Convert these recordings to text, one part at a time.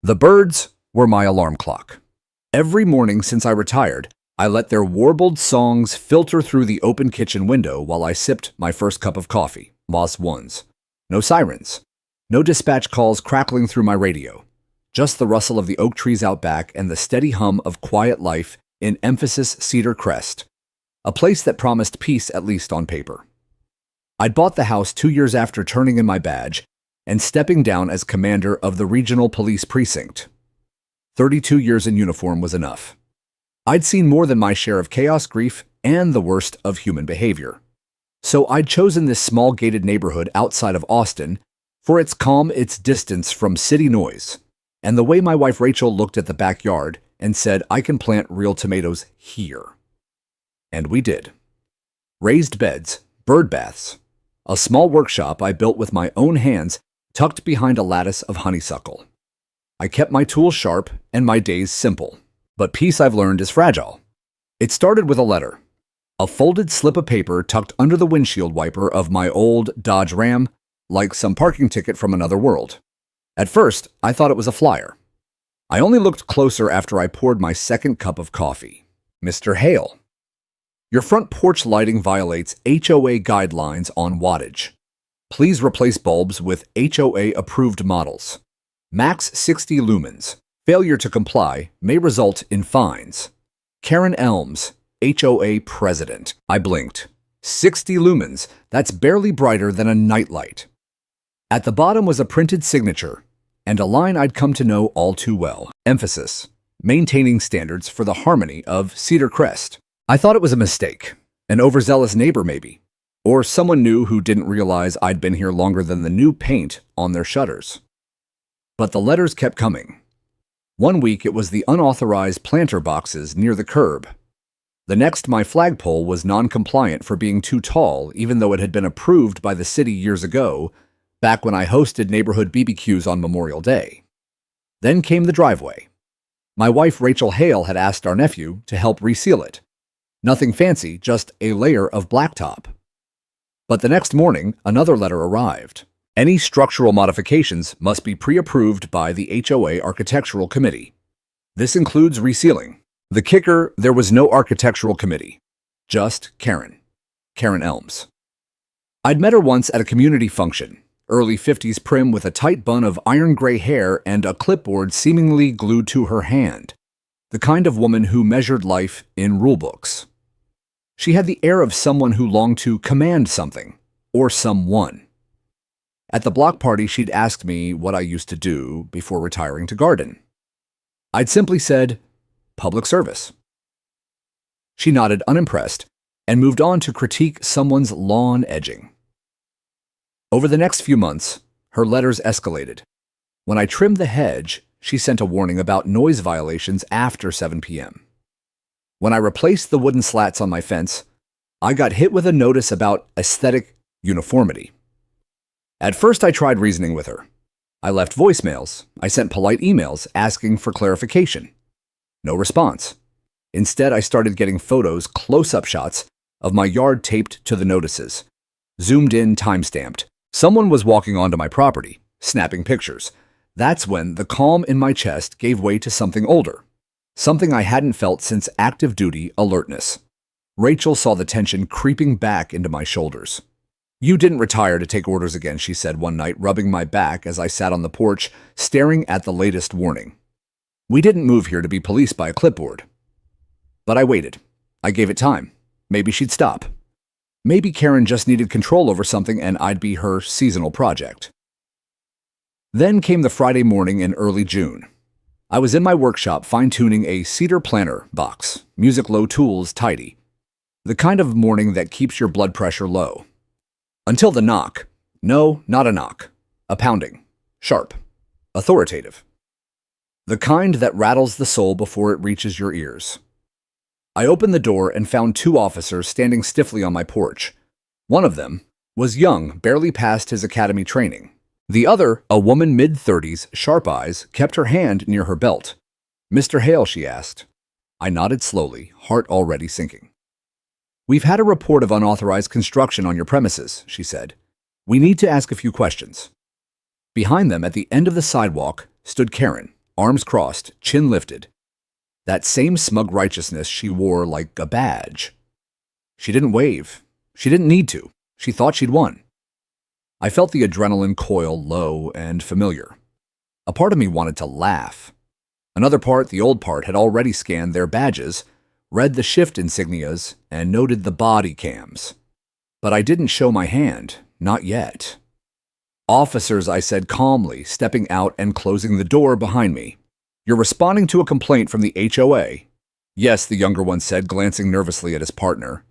The birds were my alarm clock. Every morning since I retired, I let their warbled songs filter through the open kitchen window while I sipped my first cup of coffee, Moss Ones. No sirens, no dispatch calls crackling through my radio, just the rustle of the oak trees out back and the steady hum of quiet life in Emphasis Cedar Crest, a place that promised peace at least on paper. I'd bought the house 2 years after turning in my badge and stepping down as commander of the regional police precinct. 32 years in uniform was enough. I'd seen more than my share of chaos, grief, and the worst of human behavior. So I'd chosen this small gated neighborhood outside of Austin for its calm, its distance from city noise, and the way my wife Rachel looked at the backyard and said, "I can plant real tomatoes here." And we did. Raised beds, bird baths, a small workshop I built with my own hands tucked behind a lattice of honeysuckle. I kept my tools sharp and my days simple. But peace, I've learned, is fragile. It started with a letter, a folded slip of paper tucked under the windshield wiper of my old Dodge Ram, like some parking ticket from another world. At first, I thought it was a flyer. I only looked closer after I poured my second cup of coffee. Mr. Hale, your front porch lighting violates HOA guidelines on wattage. Please replace bulbs with HOA-approved models. Max 60 lumens. Failure to comply may result in fines. Karen Elms, HOA president. I blinked. 60 lumens, that's barely brighter than a nightlight. At the bottom was a printed signature and a line I'd come to know all too well. Emphasis, maintaining standards for the harmony of Cedar Crest. I thought it was a mistake, an overzealous neighbor maybe, or someone new who didn't realize I'd been here longer than the new paint on their shutters. But the letters kept coming. One week it was the unauthorized planter boxes near the curb. The next, my flagpole was non-compliant for being too tall, even though it had been approved by the city years ago, back when I hosted neighborhood BBQs on Memorial Day. Then came the driveway. My wife Rachel Hale had asked our nephew to help reseal it. Nothing fancy, just a layer of blacktop. But the next morning, another letter arrived. Any structural modifications must be pre-approved by the HOA Architectural Committee. This includes resealing. The kicker, there was no architectural committee. Just Karen Elms. I'd met her once at a community function, early 50s prim with a tight bun of iron gray hair and a clipboard seemingly glued to her hand. The kind of woman who measured life in rulebooks. She had the air of someone who longed to command something, or someone. At the block party, she'd asked me what I used to do before retiring to garden. I'd simply said, public service. She nodded unimpressed and moved on to critique someone's lawn edging. Over the next few months, her letters escalated. When I trimmed the hedge, she sent a warning about noise violations after 7 p.m. When I replaced the wooden slats on my fence, I got hit with a notice about aesthetic uniformity. At first, I tried reasoning with her. I left voicemails. I sent polite emails asking for clarification. No response. Instead, I started getting photos, close-up shots, of my yard taped to the notices. Zoomed in, time-stamped. Someone was walking onto my property, snapping pictures. That's when the calm in my chest gave way to something older. Something I hadn't felt since active duty alertness. Rachel saw the tension creeping back into my shoulders. "You didn't retire to take orders again," she said one night, rubbing my back as I sat on the porch, staring at the latest warning. "We didn't move here to be policed by a clipboard." But I waited. I gave it time. Maybe she'd stop. Maybe Karen just needed control over something and I'd be her seasonal project. Then came the Friday morning in early June. I was in my workshop fine-tuning a cedar planter box, music low, tools tidy. The kind of morning that keeps your blood pressure low. Until the knock. No, not a knock. A pounding. Sharp. Authoritative. The kind that rattles the soul before it reaches your ears. I opened the door and found 2 officers standing stiffly on my porch. One of them was young, barely past his academy training. The other, a woman mid-30s, sharp eyes, kept her hand near her belt. "Mr. Hale," she asked. I nodded slowly, heart already sinking. "We've had a report of unauthorized construction on your premises," she said. "We need to ask a few questions." Behind them, at the end of the sidewalk, stood Karen, arms crossed, chin lifted. That same smug righteousness she wore like a badge. She didn't wave. She didn't need to. She thought she'd won. I felt the adrenaline coil low and familiar. A part of me wanted to laugh. Another part, the old part, had already scanned their badges, read the shift insignias, and noted the body cams. But I didn't show my hand, not yet. "Officers," I said calmly, stepping out and closing the door behind me. "You're responding to a complaint from the HOA." "Yes," the younger one said, glancing nervously at his partner.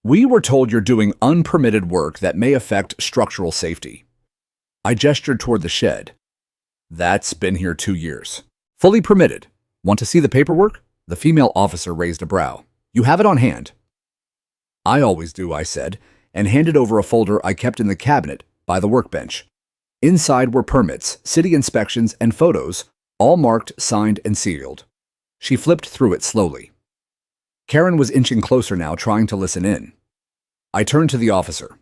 "We were told you're doing unpermitted work that may affect structural safety." I gestured toward the shed. "That's been here 2 years. Fully permitted. Want to see the paperwork?" The female officer raised a brow. "You have it on hand." "I always do," I said, and handed over a folder I kept in the cabinet by the workbench. Inside were permits, city inspections, and photos, all marked, signed, and sealed. She flipped through it slowly. Karen was inching closer now, trying to listen in. I turned to the officer.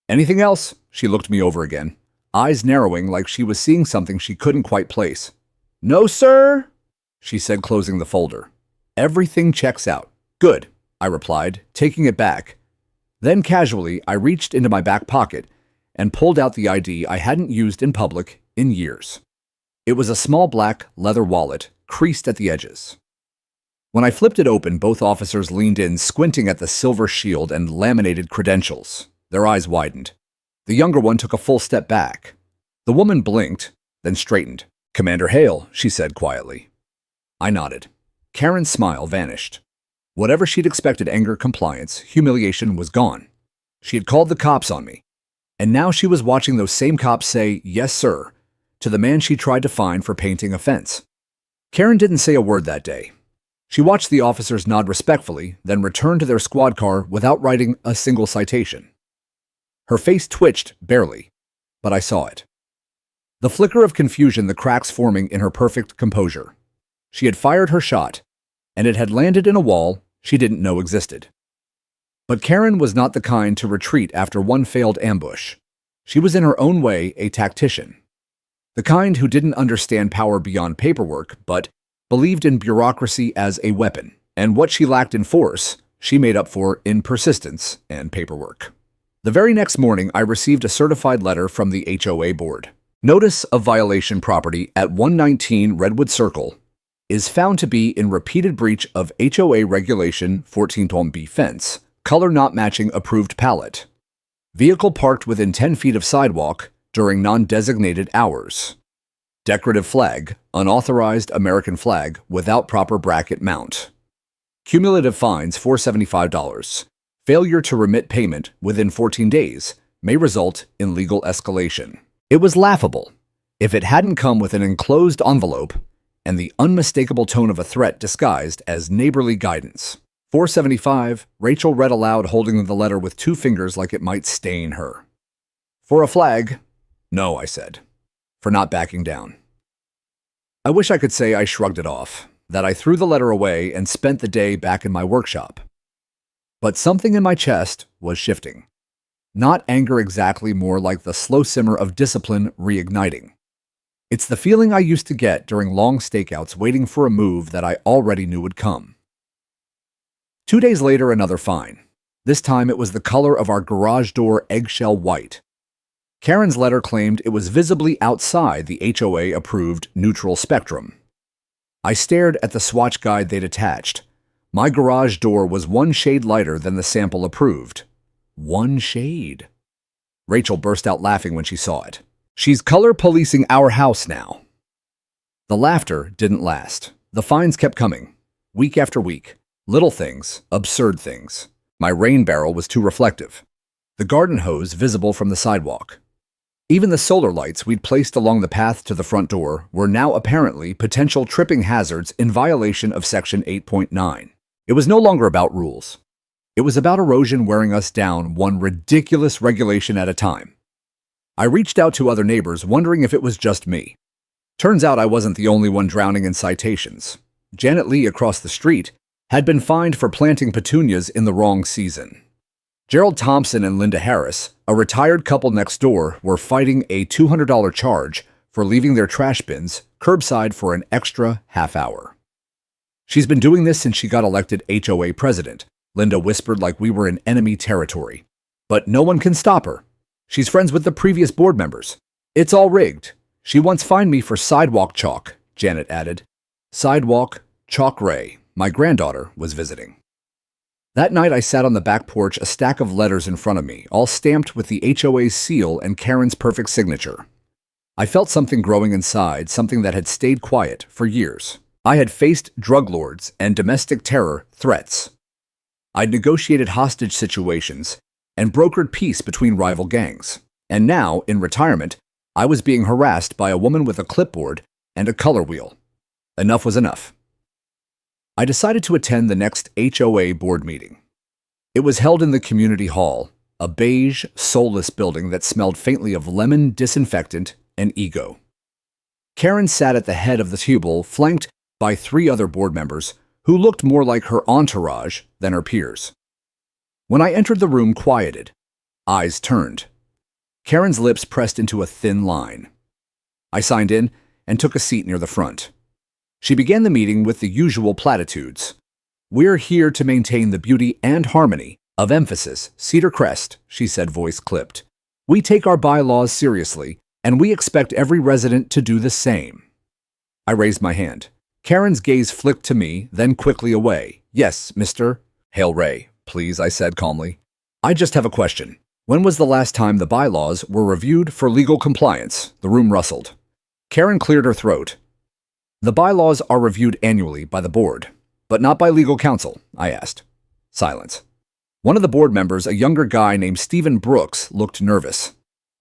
"Anything else?" She looked me over again, eyes narrowing like she was seeing something she couldn't quite place. "No, sir," she said, closing the folder. "Everything checks out." "Good," I replied, taking it back. Then casually, I reached into my back pocket and pulled out the ID I hadn't used in public in years. It was a small black leather wallet, creased at the edges. When I flipped it open, both officers leaned in, squinting at the silver shield and laminated credentials. Their eyes widened. The younger one took a full step back. The woman blinked, then straightened. "Commander Hale," she said quietly. I nodded. Karen's smile vanished. Whatever she'd expected, anger, compliance, humiliation, was gone. She had called the cops on me. And now she was watching those same cops say, "Yes, sir," to the man she tried to fine for painting a fence. Karen didn't say a word that day. She watched the officers nod respectfully, then return to their squad car without writing a single citation. Her face twitched, barely, but I saw it. The flicker of confusion, the cracks forming in her perfect composure. She had fired her shot, and it had landed in a wall she didn't know existed. But Karen was not the kind to retreat after one failed ambush. She was in her own way a tactician. The kind who didn't understand power beyond paperwork, but believed in bureaucracy as a weapon, and what she lacked in force, she made up for in persistence and paperwork. The very next morning, I received a certified letter from the HOA board. Notice of violation property at 119 Redwood Circle is found to be in repeated breach of HOA Regulation 14.B fence, color not matching approved pallet. Vehicle parked within 10 feet of sidewalk during non-designated hours. Decorative flag, unauthorized American flag without proper bracket mount. Cumulative fines $475. Failure to remit payment within 14 days may result in legal escalation. It was laughable if it hadn't come with an enclosed envelope and the unmistakable tone of a threat disguised as neighborly guidance. $475, Rachel read aloud, holding the letter with 2 fingers like it might stain her. "For a flag?" "No," I said, for not backing down. I wish I could say I shrugged it off, that I threw the letter away and spent the day back in my workshop. But something in my chest was shifting. Not anger exactly, more like the slow simmer of discipline reigniting. It's the feeling I used to get during long stakeouts waiting for a move that I already knew would come. 2 days later, another fine. This time it was the color of our garage door, eggshell white. Karen's letter claimed it was visibly outside the HOA-approved neutral spectrum. I stared at the swatch guide they'd attached. My garage door was 1 shade lighter than the sample approved. 1 shade. Rachel burst out laughing when she saw it. "She's color policing our house now." The laughter didn't last. The fines kept coming, week after week. Little things, absurd things. My rain barrel was too reflective. The garden hose visible from the sidewalk. Even the solar lights we'd placed along the path to the front door were now apparently potential tripping hazards in violation of Section 8.9. It was no longer about rules. It was about erosion wearing us down one ridiculous regulation at a time. I reached out to other neighbors, wondering if it was just me. Turns out I wasn't the only one drowning in citations. Janet Lee across the street had been fined for planting petunias in the wrong season. Gerald Thompson and Linda Harris, a retired couple next door, were fighting a $200 charge for leaving their trash bins curbside for an extra half hour. She's been doing this since she got elected HOA president, Linda whispered like we were in enemy territory. But no one can stop her. She's friends with the previous board members. It's all rigged. She once fined me for sidewalk chalk, Janet added. Sidewalk, chalk ray. My granddaughter was visiting. That night I sat on the back porch, a stack of letters in front of me, all stamped with the HOA's seal and Karen's perfect signature. I felt something growing inside, something that had stayed quiet for years. I had faced drug lords and domestic terror threats. I'd negotiated hostage situations and brokered peace between rival gangs. And now, in retirement, I was being harassed by a woman with a clipboard and a color wheel. Enough was enough. I decided to attend the next HOA board meeting. It was held in the community hall, a beige, soulless building that smelled faintly of lemon, disinfectant, and ego. Karen sat at the head of the table, flanked by 3 other board members who looked more like her entourage than her peers. When I entered the room quieted, eyes turned. Karen's lips pressed into a thin line. I signed in and took a seat near the front. She began the meeting with the usual platitudes. We're here to maintain the beauty and harmony of emphasis, Cedar Crest, she said, voice clipped. We take our bylaws seriously, and we expect every resident to do the same. I raised my hand. Karen's gaze flicked to me, then quickly away. Yes, Mr. Hale Ray, please, I said calmly. I just have a question. When was the last time the bylaws were reviewed for legal compliance? The room rustled. Karen cleared her throat. The bylaws are reviewed annually by the board, but not by legal counsel, I asked. Silence. One of the board members, a younger guy named Stephen Brooks, looked nervous.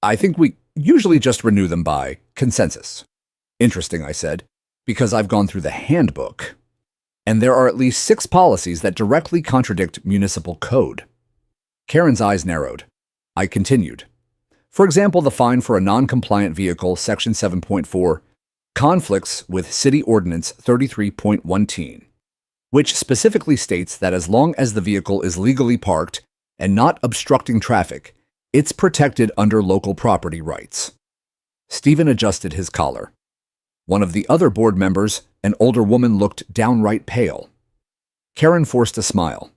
I think we usually just renew them by consensus. Interesting, I said, because I've gone through the handbook, and there are at least 6 policies that directly contradict municipal code. Karen's eyes narrowed. I continued. For example, the fine for a non-compliant vehicle, Section 7.4, conflicts with City Ordinance 33.1, which specifically states that as long as the vehicle is legally parked and not obstructing traffic, it's protected under local property rights. Stephen adjusted his collar. One of the other board members, an older woman, looked downright pale. Karen forced a smile.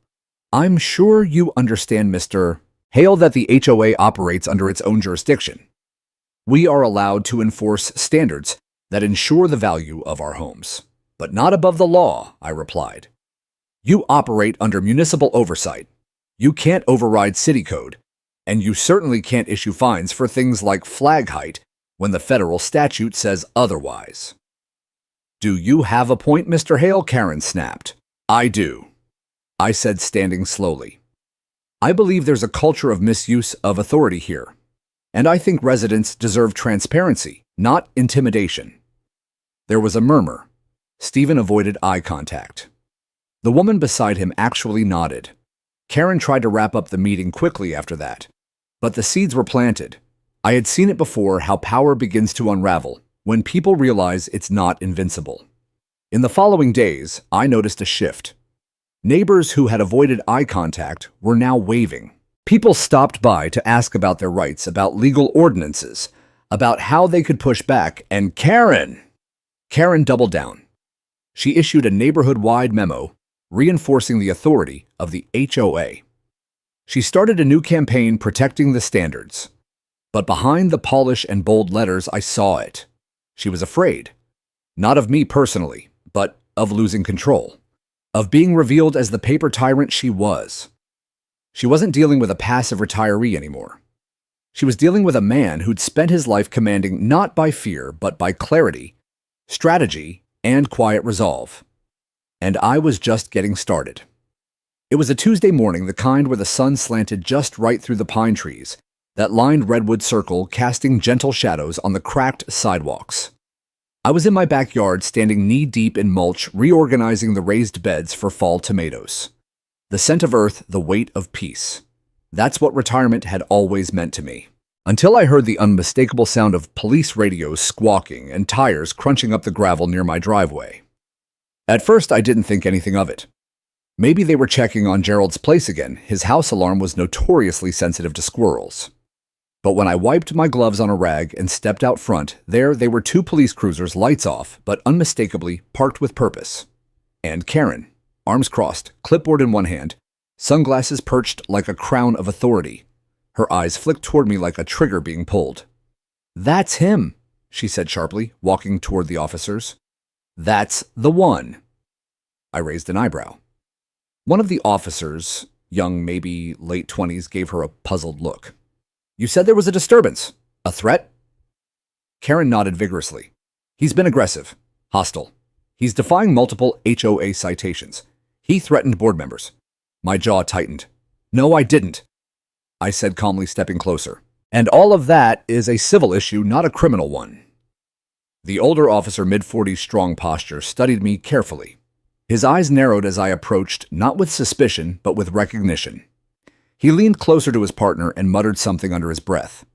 I'm sure you understand, Mr. Hale, that the HOA operates under its own jurisdiction. We are allowed to enforce standards that ensure the value of our homes, but not above the law, I replied. You operate under municipal oversight. You can't override city code, and you certainly can't issue fines for things like flag height when the federal statute says otherwise. Do you have a point, Mr. Hale? Karen snapped. I do, I said, standing slowly. I believe there's a culture of misuse of authority here, and I think residents deserve transparency, not intimidation. There was a murmur. Stephen avoided eye contact. The woman beside him actually nodded. Karen tried to wrap up the meeting quickly after that, but the seeds were planted. I had seen it before, how power begins to unravel when people realize it's not invincible. In the following days, I noticed a shift. Neighbors who had avoided eye contact were now waving. People stopped by to ask about their rights, about legal ordinances, about how they could push back, and Karen doubled down. She issued a neighborhood-wide memo reinforcing the authority of the HOA. She started a new campaign protecting the standards. But behind the polish and bold letters, I saw it. She was afraid. Not of me personally, but of losing control. Of being revealed as the paper tyrant she was. She wasn't dealing with a passive retiree anymore. She was dealing with a man who'd spent his life commanding not by fear, but by clarity, strategy, and quiet resolve. And I was just getting started. It was a Tuesday morning, the kind where the sun slanted just right through the pine trees that lined Redwood Circle, casting gentle shadows on the cracked sidewalks. I was in my backyard, standing knee-deep in mulch, reorganizing the raised beds for fall tomatoes. The scent of earth, the weight of peace. That's what retirement had always meant to me. Until I heard the unmistakable sound of police radios squawking and tires crunching up the gravel near my driveway. At first, I didn't think anything of it. Maybe they were checking on Gerald's place again. His house alarm was notoriously sensitive to squirrels. But when I wiped my gloves on a rag and stepped out front, there they were, two police cruisers, lights off, but unmistakably parked with purpose. And Karen, arms crossed, clipboard in one hand, sunglasses perched like a crown of authority. Her eyes flicked toward me like a trigger being pulled. "That's him," she said sharply, walking toward the officers. "That's the one." I raised an eyebrow. One of the officers, young, maybe late 20s, gave her a puzzled look. "You said there was a disturbance. A threat?" Karen nodded vigorously. "He's been aggressive, hostile. He's defying multiple HOA citations. He threatened board members." My jaw tightened. "No, I didn't," I said calmly, stepping closer. "And all of that is a civil issue, not a criminal one." The older officer, mid-40s, strong posture, studied me carefully. His eyes narrowed as I approached, not with suspicion, but with recognition. He leaned closer to his partner and muttered something under his breath.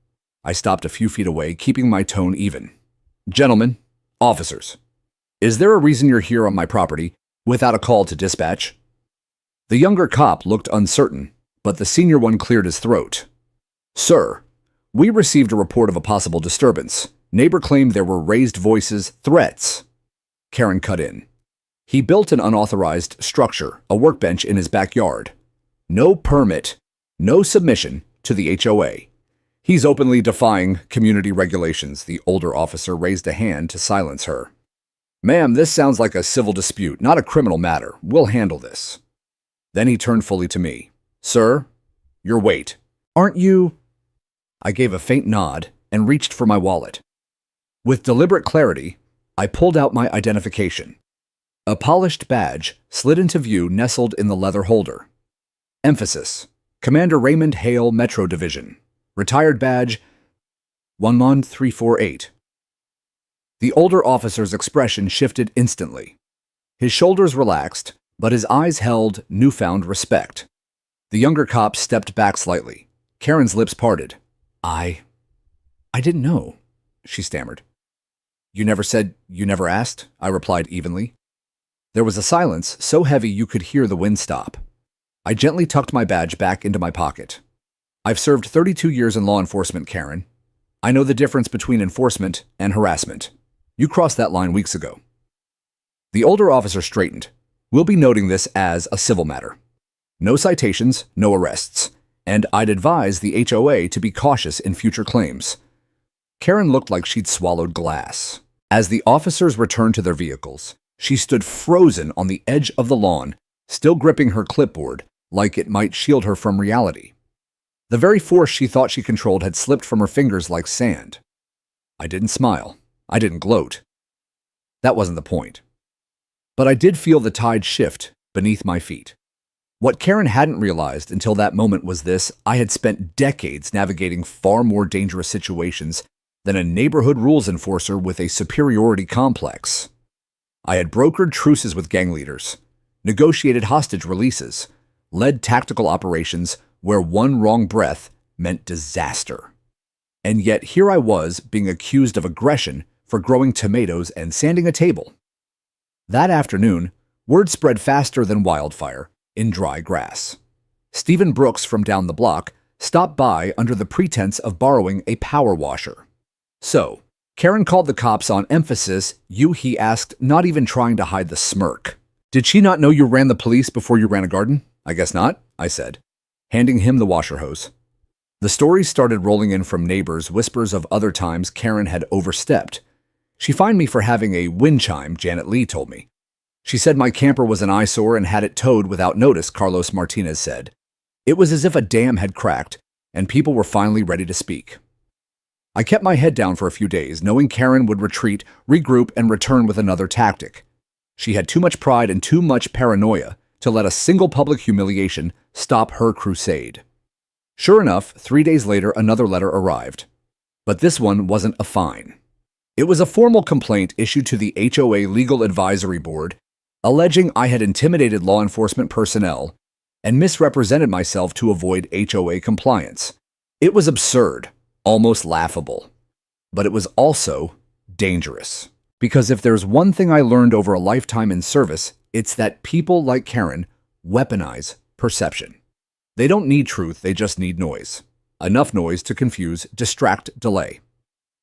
I stopped a few feet away, keeping my tone even. "Gentlemen, officers, is there a reason you're here on my property without a call to dispatch?" The younger cop looked uncertain, but the senior one cleared his throat. "Sir, we received a report of a possible disturbance. Neighbor claimed there were raised voices, threats." Karen cut in. "He built an unauthorized structure, a workbench in his backyard. No permit, no submission to the HOA. He's openly defying community regulations." The older officer raised a hand to silence her. "Ma'am, this sounds like a civil dispute, not a criminal matter. We'll handle this." Then he turned fully to me. "Sir, your weight. Aren't you—" I gave a faint nod and reached for my wallet. With deliberate clarity, I pulled out my identification. A polished badge slid into view, nestled in the leather holder. Emphasis: Commander Raymond Hale, Metro Division. Retired badge 11348. The older officer's expression shifted instantly. His shoulders relaxed, but his eyes held newfound respect. The younger cop stepped back slightly. Karen's lips parted. I didn't know," she stammered. "You never said, you never asked," I replied evenly. There was a silence so heavy you could hear the wind stop. I gently tucked my badge back into my pocket. "I've served 32 years in law enforcement, Karen. I know the difference between enforcement and harassment. You crossed that line weeks ago." The older officer straightened. "We'll be noting this as a civil matter. No citations, no arrests. And I'd advise the HOA to be cautious in future claims." Karen looked like she'd swallowed glass. As the officers returned to their vehicles, she stood frozen on the edge of the lawn, still gripping her clipboard like it might shield her from reality. The very force she thought she controlled had slipped from her fingers like sand. I didn't smile. I didn't gloat. That wasn't the point. But I did feel the tide shift beneath my feet. What Karen hadn't realized until that moment was this: I had spent decades navigating far more dangerous situations than a neighborhood rules enforcer with a superiority complex. I had brokered truces with gang leaders, negotiated hostage releases, led tactical operations where one wrong breath meant disaster. And yet here I was being accused of aggression for growing tomatoes and sanding a table. That afternoon, word spread faster than wildfire in dry grass. Stephen Brooks from down the block stopped by under the pretense of borrowing a power washer. "So, Karen called the cops on emphasis, you," he asked, not even trying to hide the smirk. "Did she not know you ran the police before you ran a garden?" "I guess not," I said, handing him the washer hose. The stories started rolling in from neighbors, whispers of other times Karen had overstepped. "She fined me for having a wind chime," Janet Lee told me. "She said my camper was an eyesore and had it towed without notice," Carlos Martinez said. It was as if a dam had cracked and people were finally ready to speak. I kept my head down for a few days, knowing Karen would retreat, regroup, and return with another tactic. She had too much pride and too much paranoia to let a single public humiliation stop her crusade. Sure enough, 3 days later, another letter arrived. But this one wasn't a fine. It was a formal complaint issued to the HOA Legal Advisory Board, alleging I had intimidated law enforcement personnel and misrepresented myself to avoid HOA compliance. It was absurd, almost laughable. But it was also dangerous. Because if there's one thing I learned over a lifetime in service, it's that people like Karen weaponize perception. They don't need truth, they just need noise. Enough noise to confuse, distract, delay.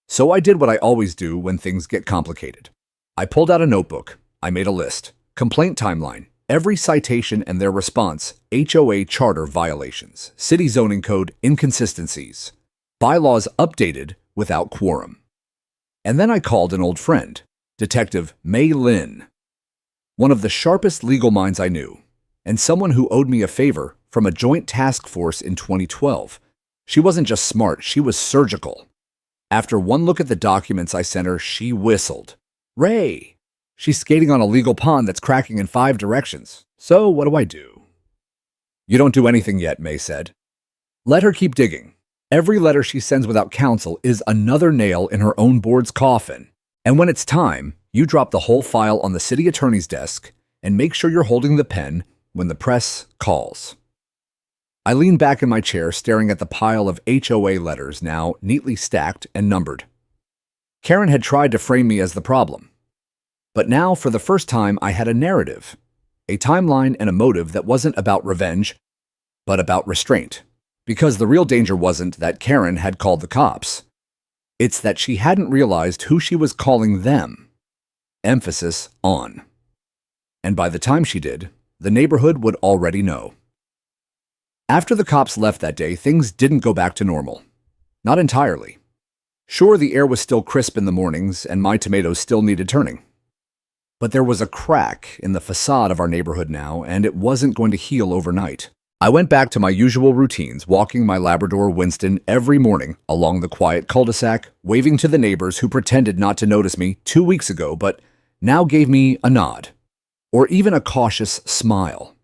So I did what I always do when things get complicated. I pulled out a notebook. I made a list. Complaint timeline. Every citation and their response. HOA charter violations. City zoning code inconsistencies. Bylaws updated without quorum. And then I called an old friend, Detective May Lynn, one of the sharpest legal minds I knew, and someone who owed me a favor from a joint task force in 2012. She wasn't just smart, she was surgical. After one look at the documents I sent her, she whistled. "Ray, she's skating on a legal pond that's cracking in 5 directions. So what do I do?" "You don't do anything yet," May said. "Let her keep digging. Every letter she sends without counsel is another nail in her own board's coffin. And when it's time, you drop the whole file on the city attorney's desk and make sure you're holding the pen when the press calls." I leaned back in my chair, staring at the pile of HOA letters, now neatly stacked and numbered. Karen had tried to frame me as the problem. But now, for the first time, I had a narrative, a timeline and a motive that wasn't about revenge, but about restraint. Because the real danger wasn't that Karen had called the cops. It's that she hadn't realized who she was calling them. Emphasis on. And by the time she did, the neighborhood would already know. After the cops left that day, things didn't go back to normal. Not entirely. Sure, the air was still crisp in the mornings, and my tomatoes still needed turning. But there was a crack in the facade of our neighborhood now, and it wasn't going to heal overnight. I went back to my usual routines, walking my Labrador Winston every morning along the quiet cul-de-sac, waving to the neighbors who pretended not to notice me 2 weeks ago, but now gave me a nod, or even a cautious smile.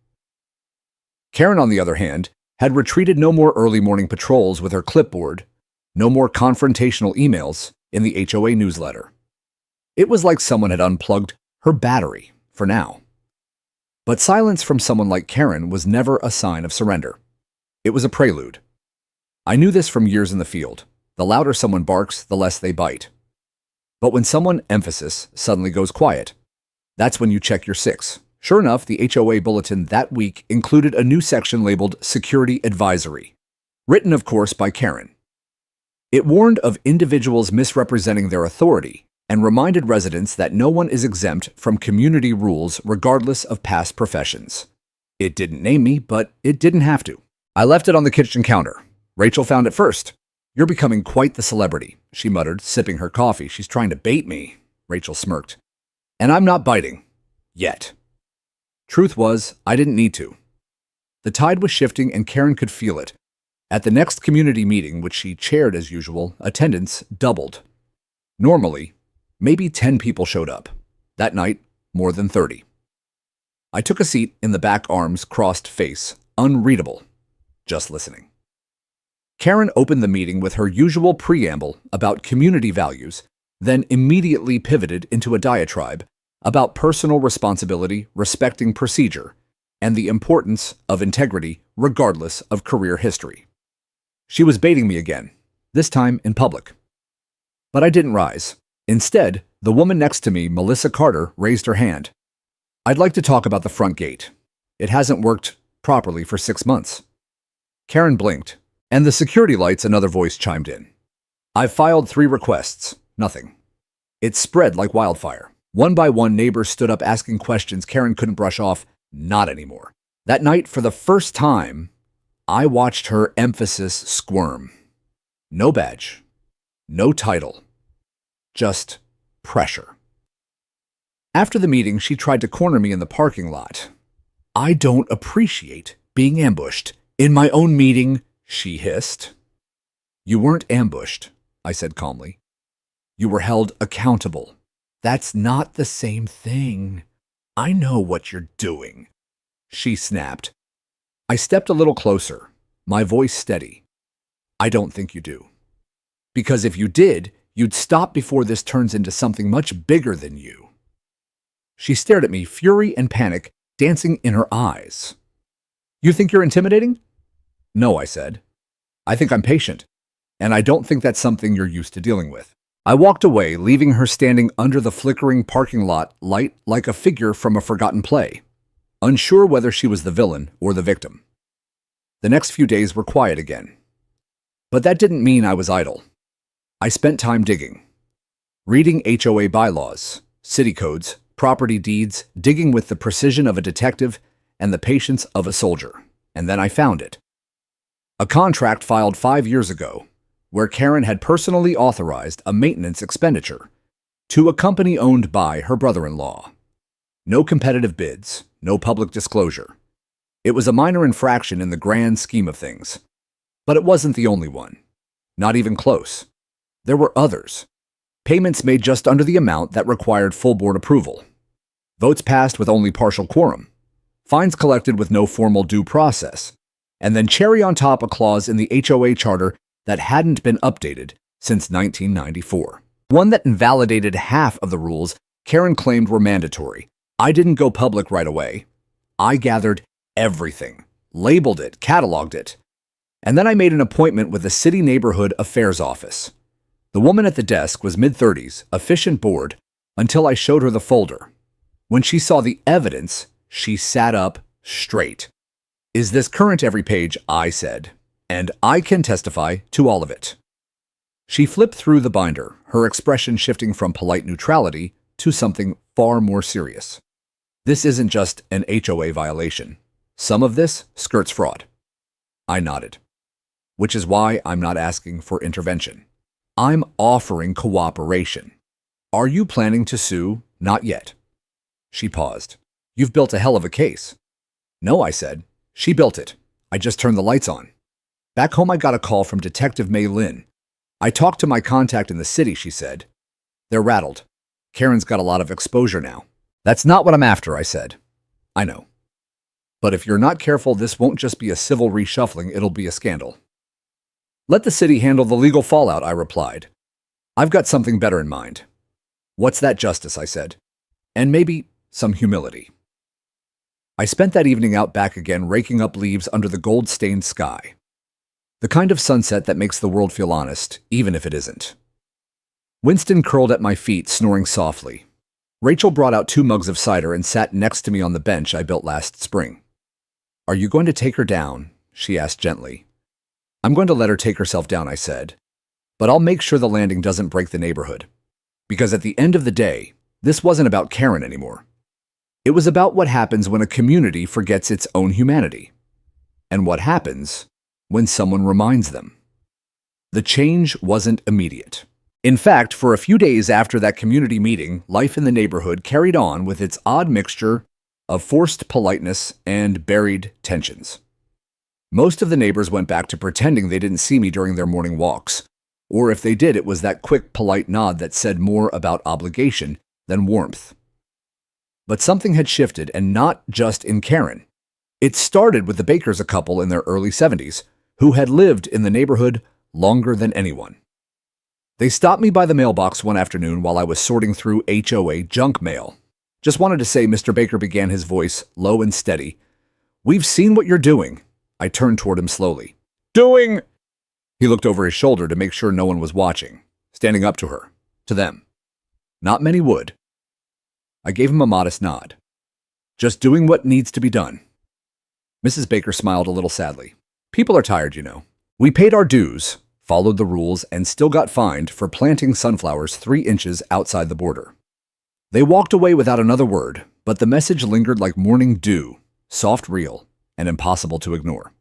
Karen, on the other hand, had retreated. No more early morning patrols with her clipboard, no more confrontational emails in the HOA newsletter. It was like someone had unplugged her battery, for now. But silence from someone like Karen was never a sign of surrender. It was a prelude. I knew this from years in the field. The louder someone barks, the less they bite. But when someone emphasis suddenly goes quiet, that's when you check your 6. Sure enough, the HOA bulletin that week included a new section labeled Security Advisory, written, of course, by Karen. It warned of individuals misrepresenting their authority and reminded residents that no one is exempt from community rules regardless of past professions. It didn't name me, but it didn't have to. I left it on the kitchen counter. Rachel found it first. "You're becoming quite the celebrity," she muttered, sipping her coffee. "She's trying to bait me," Rachel smirked. "And I'm not biting. Yet." Truth was, I didn't need to. The tide was shifting and Karen could feel it. At the next community meeting, which she chaired as usual, attendance doubled. Normally, maybe 10 people showed up. That night, more than 30. I took a seat in the back, arms crossed, face unreadable, just listening. Karen opened the meeting with her usual preamble about community values, then immediately pivoted into a diatribe about personal responsibility, respecting procedure, and the importance of integrity regardless of career history. She was baiting me again, this time in public. But I didn't rise. Instead, the woman next to me, Melissa Carter, raised her hand. "I'd like to talk about the front gate. It hasn't worked properly for 6 months." Karen blinked, and the security lights, another voice chimed in. "I've filed 3 requests. Nothing." It spread like wildfire. One by one, neighbors stood up asking questions Karen couldn't brush off. Not anymore. That night, for the first time, I watched her emphasis squirm. No badge. No title. Just pressure. After the meeting, she tried to corner me in the parking lot. "I don't appreciate being ambushed in my own meeting," she hissed. "You weren't ambushed," I said calmly. "You were held accountable." "That's not the same thing. I know what you're doing," she snapped. I stepped a little closer, my voice steady. "I don't think you do. Because if you did, you'd stop before this turns into something much bigger than you." She stared at me, fury and panic dancing in her eyes. "You think you're intimidating?" "No," I said. "I think I'm patient, and I don't think that's something you're used to dealing with." I walked away, leaving her standing under the flickering parking lot light like a figure from a forgotten play, unsure whether she was the villain or the victim. The next few days were quiet again. But that didn't mean I was idle. I spent time digging, reading HOA bylaws, city codes, property deeds, digging with the precision of a detective and the patience of a soldier. And then I found it. A contract filed 5 years ago, where Karen had personally authorized a maintenance expenditure to a company owned by her brother-in-law. No competitive bids, no public disclosure. It was a minor infraction in the grand scheme of things. But it wasn't the only one. Not even close. There were others. Payments made just under the amount that required full board approval. Votes passed with only partial quorum. Fines collected with no formal due process. And then cherry on top a clause in the HOA charter that hadn't been updated since 1994. One that invalidated half of the rules Karen claimed were mandatory. I didn't go public right away. I gathered everything, labeled it, cataloged it. And then I made an appointment with the City Neighborhood Affairs Office. The woman at the desk was mid-30s, efficient bored, until I showed her the folder. When she saw the evidence, she sat up straight. "Is this current every page?" I said, "and I can testify to all of it." She flipped through the binder, her expression shifting from polite neutrality to something far more serious. "This isn't just an HOA violation. Some of this skirts fraud." I nodded. "Which is why I'm not asking for intervention. I'm offering cooperation. Are you planning to sue?" "Not yet." She paused. "You've built a hell of a case." "No," I said. "She built it. I just turned the lights on." Back home, I got a call from Detective May Lynn. "I talked to my contact in the city," she said. "They're rattled. Karen's got a lot of exposure now." "That's not what I'm after," I said. "I know. But if you're not careful, this won't just be a civil reshuffling, it'll be a scandal." "Let the city handle the legal fallout," I replied. "I've got something better in mind." "What's that, Justice?" I said. "And maybe some humility." I spent that evening out back again, raking up leaves under the gold-stained sky. The kind of sunset that makes the world feel honest, even if it isn't. Winston curled at my feet, snoring softly. Rachel brought out 2 mugs of cider and sat next to me on the bench I built last spring. "Are you going to take her down?" she asked gently. "I'm going to let her take herself down," I said. "But I'll make sure the landing doesn't break the neighborhood. Because at the end of the day, this wasn't about Karen anymore. It was about what happens when a community forgets its own humanity. And what happens when someone reminds them." The change wasn't immediate. In fact, for a few days after that community meeting, life in the neighborhood carried on with its odd mixture of forced politeness and buried tensions. Most of the neighbors went back to pretending they didn't see me during their morning walks, or if they did, it was that quick, polite nod that said more about obligation than warmth. But something had shifted, and not just in Karen. It started with the Bakers, a couple in their early 70s, who had lived in the neighborhood longer than anyone. They stopped me by the mailbox one afternoon while I was sorting through HOA junk mail. "Just wanted to say," Mr. Baker began, his voice low and steady, "we've seen what you're doing." I turned toward him slowly. "Doing?" He looked over his shoulder to make sure no one was watching, standing up to her, to them. Not many would. I gave him a modest nod. "Just doing what needs to be done." Mrs. Baker smiled a little sadly. "People are tired, you know. We paid our dues, followed the rules, and still got fined for planting sunflowers 3 inches outside the border." They walked away without another word, but the message lingered like morning dew, soft, real, and impossible to ignore.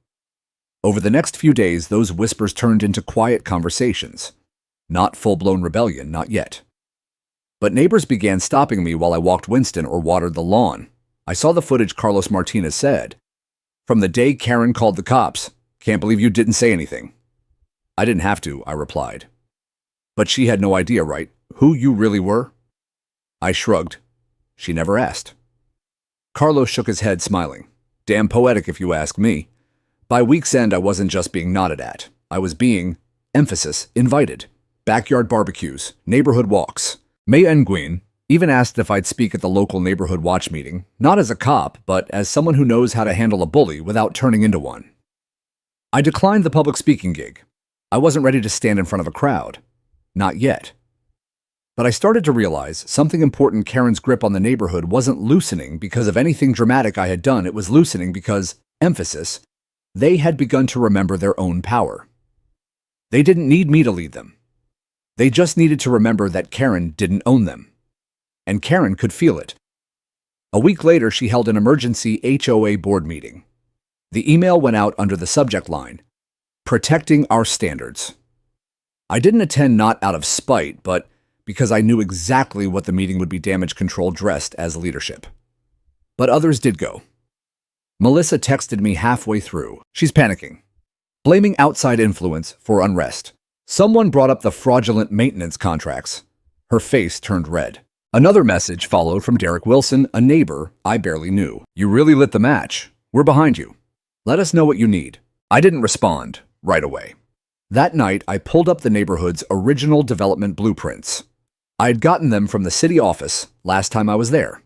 Over the next few days, those whispers turned into quiet conversations. Not full-blown rebellion, not yet. But neighbors began stopping me while I walked Winston or watered the lawn. I saw the footage Carlos Martinez said. "From the day Karen called the cops, can't believe you didn't say anything." "I didn't have to," I replied. "But she had no idea, right, who you really were?" I shrugged. "She never asked." Carlos shook his head, smiling. "Damn poetic if you ask me. By week's end, I wasn't just being nodded at. I was being, emphasis, invited. Backyard barbecues, neighborhood walks. May Nguyen even asked if I'd speak at the local neighborhood watch meeting, not as a cop, but as someone who knows how to handle a bully without turning into one. I declined the public speaking gig. I wasn't ready to stand in front of a crowd. Not yet. But I started to realize something important. Karen's grip on the neighborhood wasn't loosening because of anything dramatic I had done. It was loosening because, emphasis, they had begun to remember their own power. They didn't need me to lead them. They just needed to remember that Karen didn't own them. And Karen could feel it. A week later, she held an emergency HOA board meeting. The email went out under the subject line, "Protecting Our Standards." I didn't attend not out of spite, but because I knew exactly what the meeting would be damage control dressed as leadership. But others did go. Melissa texted me halfway through. She's panicking, blaming outside influence for unrest. Someone brought up the fraudulent maintenance contracts. Her face turned red. Another message followed from Derek Wilson, a neighbor I barely knew. "You really lit the match. We're behind you. Let us know what you need." I didn't respond right away. That night, I pulled up the neighborhood's original development blueprints. I had gotten them from the city office last time I was there.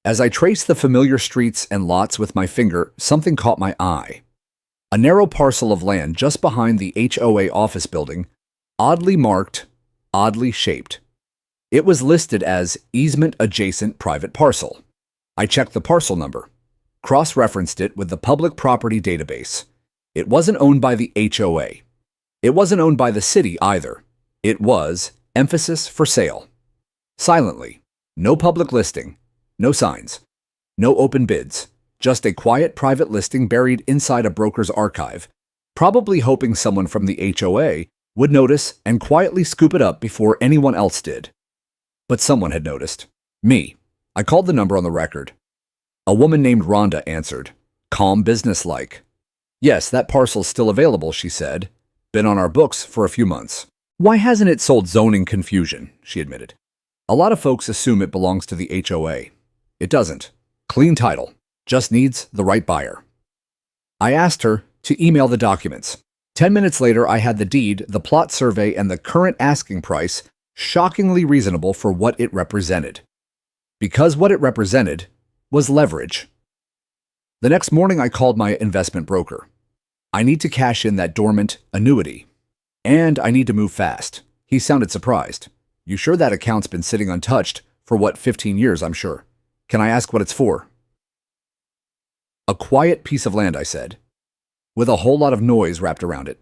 As I traced the familiar streets and lots with my finger, something caught my eye. A narrow parcel of land just behind the HOA office building, oddly marked, oddly shaped. It was listed as easement adjacent private parcel. I checked the parcel number, cross-referenced it with the public property database. It wasn't owned by the HOA. It wasn't owned by the city either. It was emphasis for sale. Silently. No public listing. No signs. No open bids. Just a quiet private listing buried inside a broker's archive, probably hoping someone from the HOA would notice and quietly scoop it up before anyone else did. But someone had noticed. Me. I called the number on the record. A woman named Rhonda answered. Calm, businesslike. "Yes, that parcel's still available," she said. "Been on our books for a few months." "Why hasn't it sold?" "Zoning confusion," she admitted. "A lot of folks assume it belongs to the HOA. It doesn't. Clean title. Just needs the right buyer." I asked her to email the documents. 10 minutes later, I had the deed, the plot survey, and the current asking price, shockingly reasonable for what it represented. Because what it represented was leverage. The next morning, I called my investment broker. "I need to cash in that dormant annuity. And I need to move fast." He sounded surprised. "You sure that account's been sitting untouched for 15 years, I'm sure. Can I ask what it's for?" "A quiet piece of land," I said, with a whole lot of noise wrapped around it.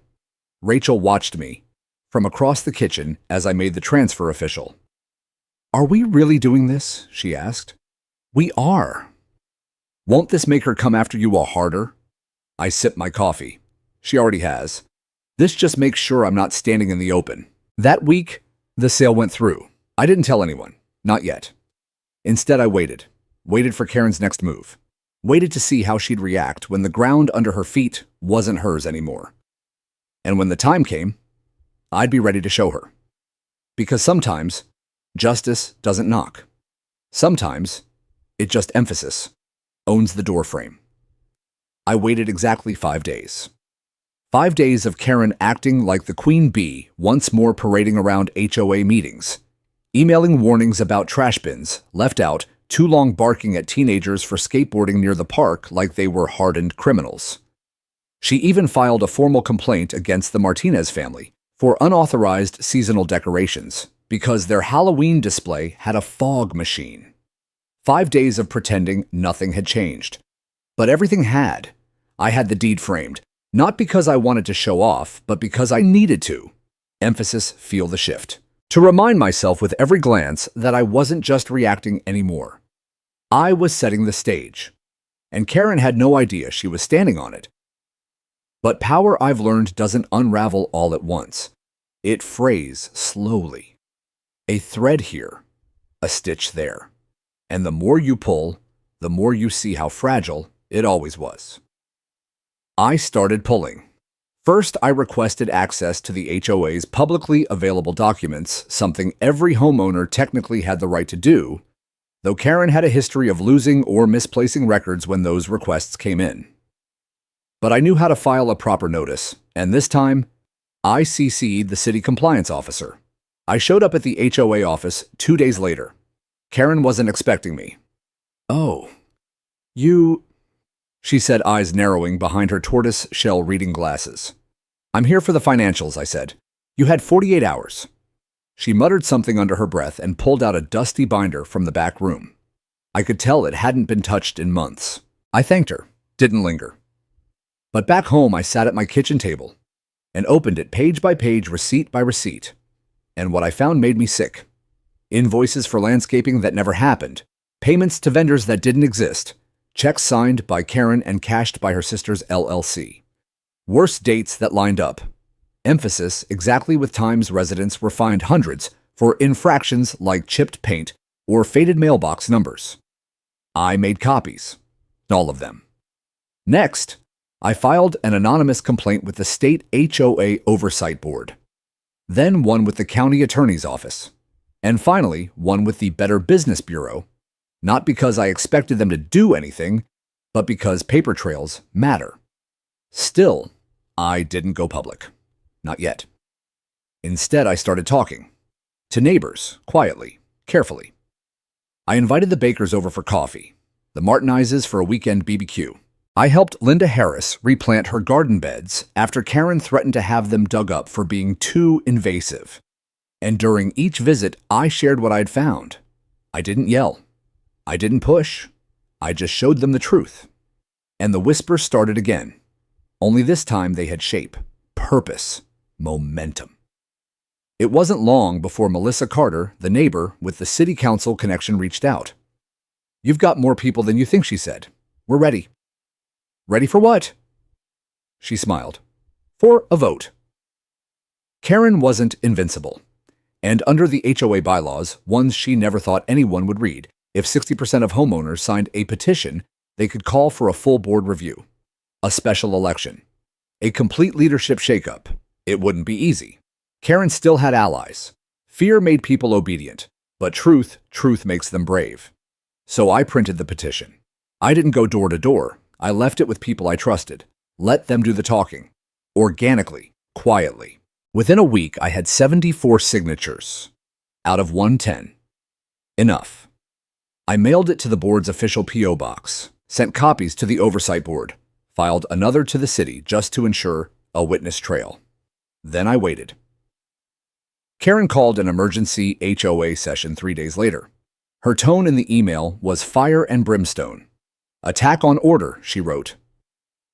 Rachel watched me from across the kitchen as I made the transfer official. "Are we really doing this?" she asked. "We are." "Won't this make her come after you all harder?" I sipped my coffee. "She already has. This just makes sure I'm not standing in the open." That week, the sale went through. I didn't tell anyone. Not yet. Instead, I waited for Karen's next move. Waited to see how she'd react when the ground under her feet wasn't hers anymore. And when the time came, I'd be ready to show her. Because sometimes, justice doesn't knock. Sometimes, it just emphasis owns the doorframe. I waited exactly 5 days. 5 days of Karen acting like the queen bee, once more parading around HOA meetings, emailing warnings about trash bins left out, too long barking at teenagers for skateboarding near the park like they were hardened criminals. She even filed a formal complaint against the Martinez family for unauthorized seasonal decorations because their Halloween display had a fog machine. 5 days of pretending nothing had changed. But everything had. I had the deed framed, not because I wanted to show off, but because I needed to. Emphasis, feel the shift. To remind myself with every glance that I wasn't just reacting anymore. I was setting the stage. And Karen had no idea she was standing on it. But power, I've learned, doesn't unravel all at once. It frays slowly. A thread here, a stitch there. And the more you pull, the more you see how fragile it always was. I started pulling. First, I requested access to the HOA's publicly available documents, something every homeowner technically had the right to do, though Karen had a history of losing or misplacing records when those requests came in. But I knew how to file a proper notice, and this time, I CC'd the city compliance officer. I showed up at the HOA office 2 days later. Karen wasn't expecting me. "Oh, you..." she said, eyes narrowing behind her tortoise-shell reading glasses. "I'm here for the financials," I said. "You had 48 hours." She muttered something under her breath and pulled out a dusty binder from the back room. I could tell it hadn't been touched in months. I thanked her, didn't linger. But back home, I sat at my kitchen table. and opened it page by page, receipt by receipt. And what I found made me sick. Invoices for landscaping that never happened, payments to vendors that didn't exist, checks signed by Karen and cashed by her sister's LLC. Worse dates that lined up. Emphasis exactly with times residents were fined hundreds for infractions like chipped paint or faded mailbox numbers. I made copies. All of them. Next, I filed an anonymous complaint with the state HOA Oversight Board. Then one with the county attorney's office. And finally, one with the Better Business Bureau, not because I expected them to do anything, but because paper trails matter. Still, I didn't go public. Not yet. Instead, I started talking. To neighbors, quietly, carefully. I invited the Bakers over for coffee, the Martinizes for a weekend BBQ. I helped Linda Harris replant her garden beds after Karen threatened to have them dug up for being too invasive. And during each visit, I shared what I'd found. I didn't yell. I didn't push. I just showed them the truth. And the whispers started again. Only this time they had shape, purpose, momentum. It wasn't long before Melissa Carter, the neighbor with the city council connection, reached out. "You've got more people than you think," she said. "We're ready." "Ready for what?" She smiled. "For a vote." Karen wasn't invincible. And under the HOA bylaws, ones she never thought anyone would read, if 60% of homeowners signed a petition, they could call for a full board review, a special election, a complete leadership shakeup. It wouldn't be easy. Karen still had allies. Fear made people obedient, but truth makes them brave. So I printed the petition. I didn't go door to door. I left it with people I trusted. Let them do the talking. Organically, quietly. Within a week, I had 74 signatures out of 110. Enough. I mailed it to the board's official P.O. box, sent copies to the oversight board, filed another to the city just to ensure a witness trail. Then I waited. Karen called an emergency HOA session 3 days later. Her tone in the email was fire and brimstone. "Attack on order," she wrote.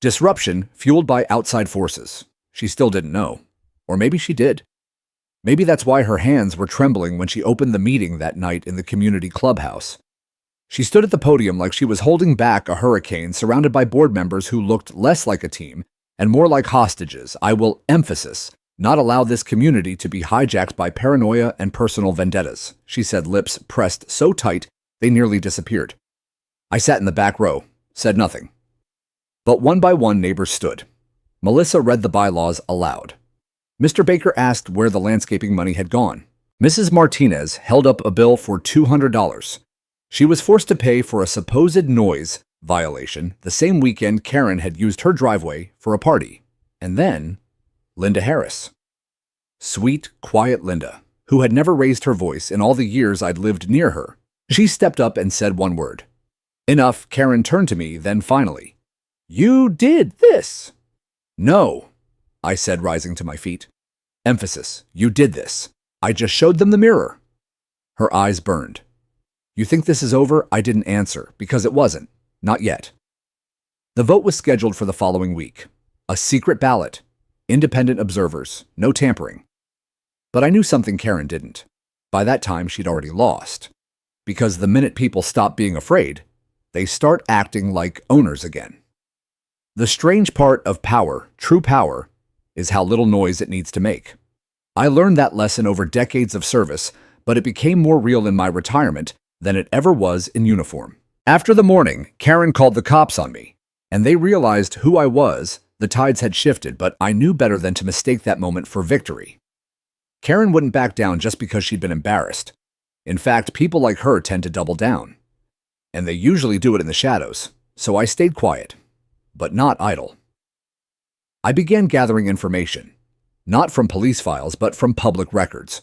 Disruption fueled by outside forces. She still didn't know. Or maybe she did. Maybe that's why her hands were trembling when she opened the meeting that night in the community clubhouse. She stood at the podium like she was holding back a hurricane, surrounded by board members who looked less like a team and more like hostages. "I will, emphasis, not allow this community to be hijacked by paranoia and personal vendettas," she said, lips pressed so tight they nearly disappeared. I sat in the back row, said nothing. But one by one, neighbors stood. Melissa read the bylaws aloud. Mr. Baker asked where the landscaping money had gone. Mrs. Martinez held up a bill for $200. She was forced to pay for a supposed noise violation the same weekend Karen had used her driveway for a party. And then, Linda Harris. Sweet, quiet Linda, who had never raised her voice in all the years I'd lived near her. She stepped up and said one word. "Enough." Karen turned to me, then finally. "You did this." "No," I said, rising to my feet. Emphasis, "You did this. I just showed them the mirror." Her eyes burned. "You think this is over?" I didn't answer, because it wasn't. Not yet. The vote was scheduled for the following week. A secret ballot. Independent observers. No tampering. But I knew something Karen didn't. By that time, she'd already lost. Because the minute people stop being afraid, they start acting like owners again. The strange part of power, true power, is how little noise it needs to make. I learned that lesson over decades of service, but it became more real in my retirement than it ever was in uniform. After the morning, Karen called the cops on me, and they realized who I was. The tides had shifted, but I knew better than to mistake that moment for victory. Karen wouldn't back down just because she'd been embarrassed. In fact, people like her tend to double down. And they usually do it in the shadows, so I stayed quiet, but not idle. I began gathering information, not from police files, but from public records,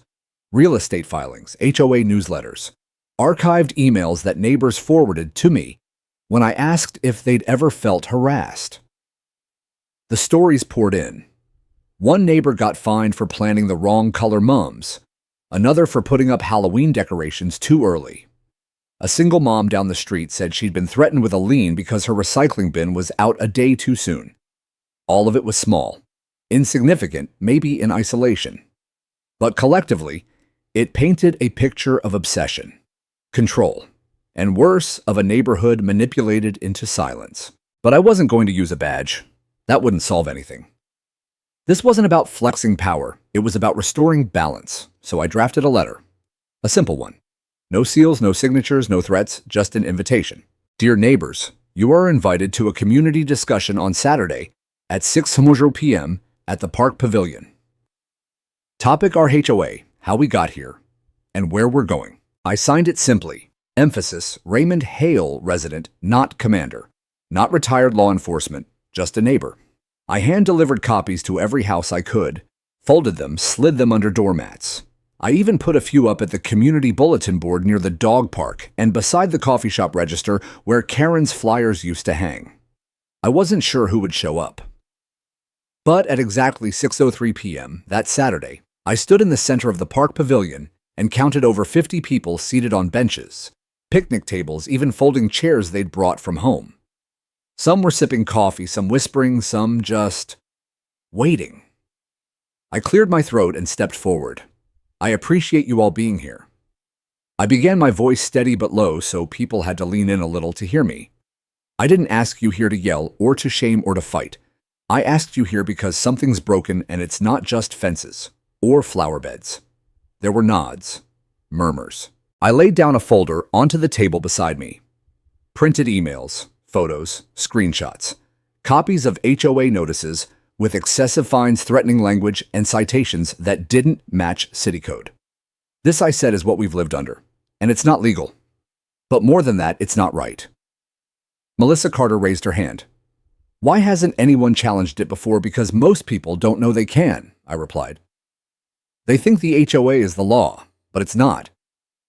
real estate filings, HOA newsletters, archived emails that neighbors forwarded to me when I asked if they'd ever felt harassed. The stories poured in. One neighbor got fined for planting the wrong color mums, another for putting up Halloween decorations too early. A single mom down the street said she'd been threatened with a lien because her recycling bin was out a day too soon. All of it was small. insignificant maybe in isolation. But collectively, it painted a picture of obsession, control, and worse, of a neighborhood manipulated into silence. But I wasn't going to use a badge. That wouldn't solve anything. This wasn't about flexing power. It was about restoring balance. So I drafted a letter. A simple one. No seals, no signatures, no threats, just an invitation. Dear neighbors, you are invited to a community discussion on Saturday at 6:00 p.m. at the Park Pavilion. Topic: our HOA, how we got here, and where we're going. I signed it simply. Emphasis: Raymond Hale resident, not commander. Not retired law enforcement, just a neighbor. I hand-delivered copies to every house I could, folded them, slid them under doormats. I even put a few up at the community bulletin board near the dog park and beside the coffee shop register where Karen's flyers used to hang. I wasn't sure who would show up. But at exactly 6:03 p.m. that Saturday, I stood in the center of the park pavilion and counted over 50 people seated on benches, picnic tables, even folding chairs they'd brought from home. Some were sipping coffee, some whispering, some just waiting. I cleared my throat and stepped forward. I appreciate you all being here. I began my voice steady but low, so people had to lean in a little to hear me. I didn't ask you here to yell or to shame or to fight. I asked you here because something's broken and it's not just fences or flower beds. There were nods, murmurs. I laid down a folder onto the table beside me. Printed emails, photos, screenshots, copies of HOA notices with excessive fines, threatening language, and citations that didn't match city code. This, I said, is what we've lived under, and it's not legal. But more than that, it's not right. Melissa Carter raised her hand. Why hasn't anyone challenged it before? Because most people don't know they can, I replied. They think the HOA is the law, but it's not.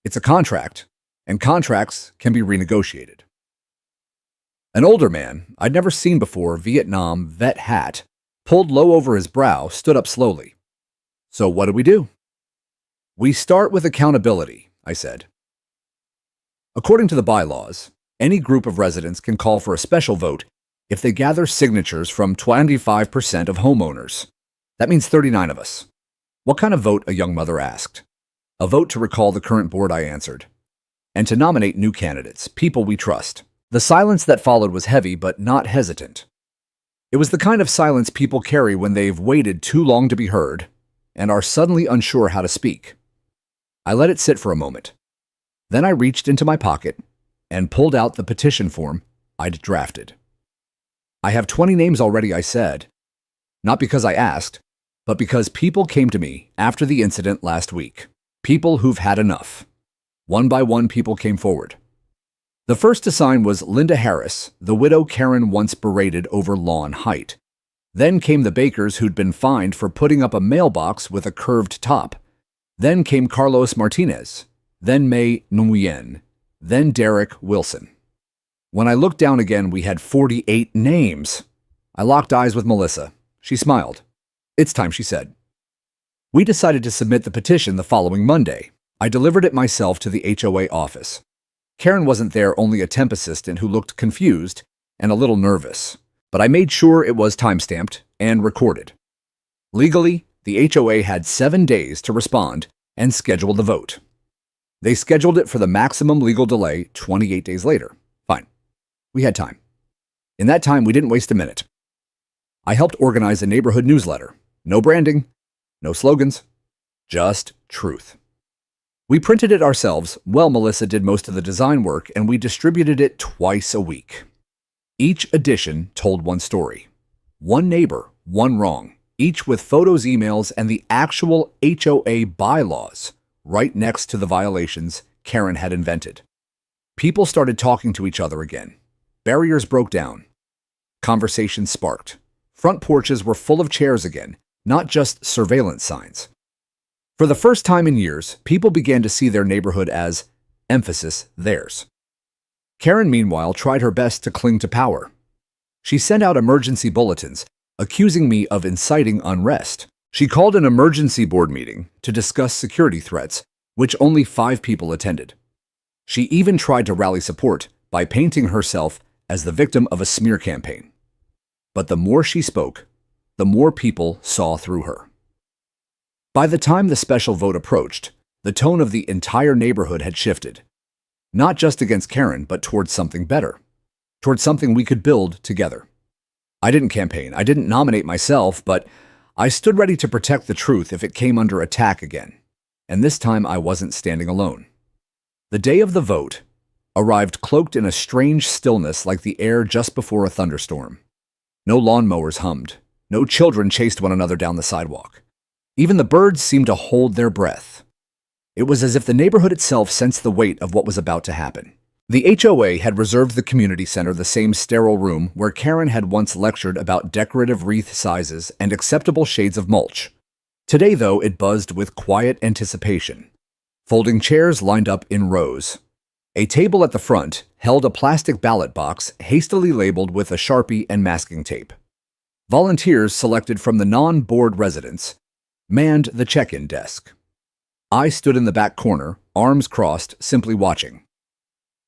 It's a contract, and contracts can be renegotiated. An older man, I'd never seen before, Vietnam vet hat, pulled low over his brow, stood up slowly. So what do? We start with accountability, I said. According to the bylaws, any group of residents can call for a special vote if they gather signatures from 25% of homeowners. That means 39 of us. What kind of vote? A young mother asked. A vote to recall the current board, I answered, and to nominate new candidates, people we trust. The silence that followed was heavy but not hesitant. It was the kind of silence people carry when they've waited too long to be heard and are suddenly unsure how to speak. I let it sit for a moment. Then I reached into my pocket and pulled out the petition form I'd drafted. I have 20 names already, I said. Not because I asked, but because people came to me after the incident last week. People who've had enough. One by one, people came forward. The first to sign was Linda Harris, the widow Karen once berated over lawn height. Then came the bakers who'd been fined for putting up a mailbox with a curved top. Then came Carlos Martinez. Then May Nguyen. Then Derek Wilson. When I looked down again, we had 48 names. I locked eyes with Melissa. She smiled. It's time, she said. We decided to submit the petition the following Monday. I delivered it myself to the HOA office. Karen wasn't there, only a temp assistant who looked confused and a little nervous. But I made sure it was time-stamped and recorded. Legally, the HOA had 7 days to respond and schedule the vote. They scheduled it for the maximum legal delay 28 days later. Fine. We had time. In that time, we didn't waste a minute. I helped organize a neighborhood newsletter. No branding, no slogans, just truth. We printed it ourselves. Well, Melissa did most of the design work, and we distributed it twice a week. Each edition told one story. One neighbor, one wrong, each with photos, emails, and the actual HOA bylaws right next to the violations Karen had invented. People started talking to each other again. Barriers broke down. Conversations sparked. Front porches were full of chairs again, not just surveillance signs. For the first time in years, people began to see their neighborhood as, emphasis, theirs. Karen, meanwhile, tried her best to cling to power. She sent out emergency bulletins, accusing me of inciting unrest. She called an emergency board meeting to discuss security threats, which only 5 people attended. She even tried to rally support by painting herself as the victim of a smear campaign. But the more she spoke, the more people saw through her. By the time the special vote approached, the tone of the entire neighborhood had shifted. Not just against Karen, but towards something better. Towards something we could build together. I didn't campaign, I didn't nominate myself, but I stood ready to protect the truth if it came under attack again. And this time I wasn't standing alone. The day of the vote arrived cloaked in a strange stillness like the air just before a thunderstorm. No lawnmowers hummed. No children chased one another down the sidewalk. Even the birds seemed to hold their breath. It was as if the neighborhood itself sensed the weight of what was about to happen. The HOA had reserved the community center the same sterile room where Karen had once lectured about decorative wreath sizes and acceptable shades of mulch. Today, though, it buzzed with quiet anticipation. Folding chairs lined up in rows. A table at the front held a plastic ballot box hastily labeled with a Sharpie and masking tape. Volunteers selected from the non-board residents manned the check-in desk. I stood in the back corner, arms crossed, simply watching.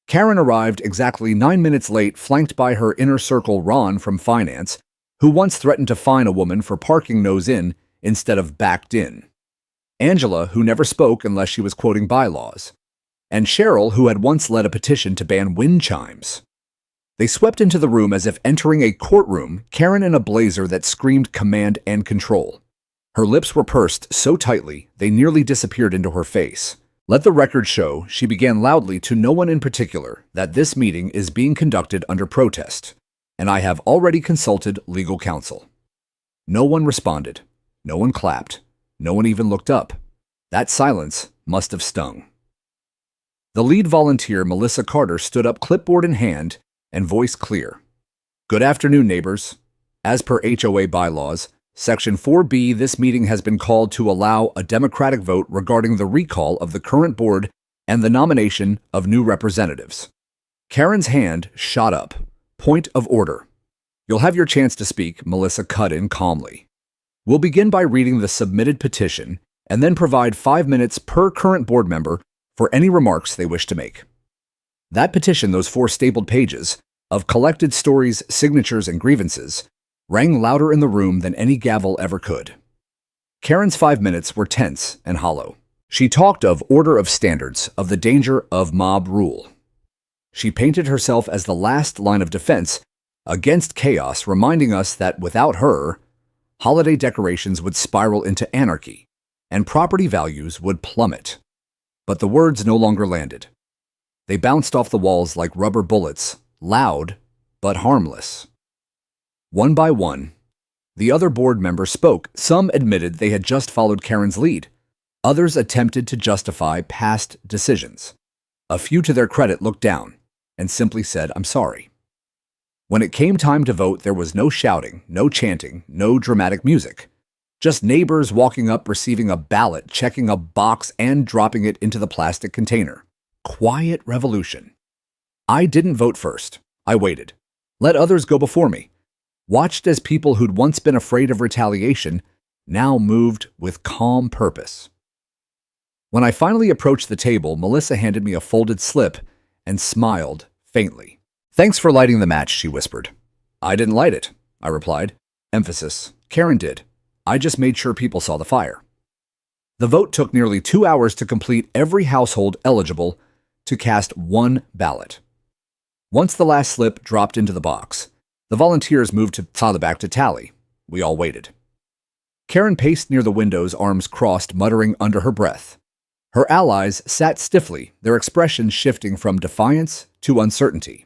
Karen arrived exactly 9 minutes late, flanked by her inner circle Ron from finance, who once threatened to fine a woman for parking nose in instead of backed in. Angela, who never spoke unless she was quoting bylaws. And Cheryl, who had once led a petition to ban wind chimes. They swept into the room as if entering a courtroom, Karen in a blazer that screamed command and control. Her lips were pursed so tightly they nearly disappeared into her face. Let the record show she began loudly to no one in particular that this meeting is being conducted under protest, and I have already consulted legal counsel. No one responded. No one clapped. No one even looked up. That silence must have stung. The lead volunteer, Melissa Carter, stood up, clipboard in hand, and voice clear. Good afternoon, neighbors. As per HOA bylaws, Section 4B, this meeting has been called to allow a democratic vote regarding the recall of the current board and the nomination of new representatives. Karen's hand shot up. Point of order. You'll have your chance to speak, Melissa cut in calmly. We'll begin by reading the submitted petition and then provide 5 minutes per current board member for any remarks they wish to make. That petition, those 4 stapled pages of collected stories, signatures, and grievances, rang louder in the room than any gavel ever could. Karen's 5 minutes were tense and hollow. She talked of order of standards, of the danger of mob rule. She painted herself as the last line of defense against chaos, reminding us that without her, holiday decorations would spiral into anarchy and property values would plummet. But the words no longer landed. They bounced off the walls like rubber bullets, loud but harmless. One by one, the other board members spoke. Some admitted they had just followed Karen's lead. Others attempted to justify past decisions. A few, to their credit, looked down and simply said, "I'm sorry." When it came time to vote, there was no shouting, no chanting, no dramatic music. Just neighbors walking up, receiving a ballot, checking a box, and dropping it into the plastic container. Quiet revolution. I didn't vote first. I waited. Let others go before me. Watched as people who'd once been afraid of retaliation now moved with calm purpose. When I finally approached the table, Melissa handed me a folded slip and smiled faintly. "Thanks for lighting the match," she whispered. "I didn't light it," I replied. Emphasis. Karen did. I just made sure people saw the fire. The vote took nearly 2 hours to complete, every household eligible to cast 1 ballot. Once the last slip dropped into the box, the volunteers moved to back to tally. We all waited. Karen paced near the windows, arms crossed, muttering under her breath. Her allies sat stiffly, their expressions shifting from defiance to uncertainty.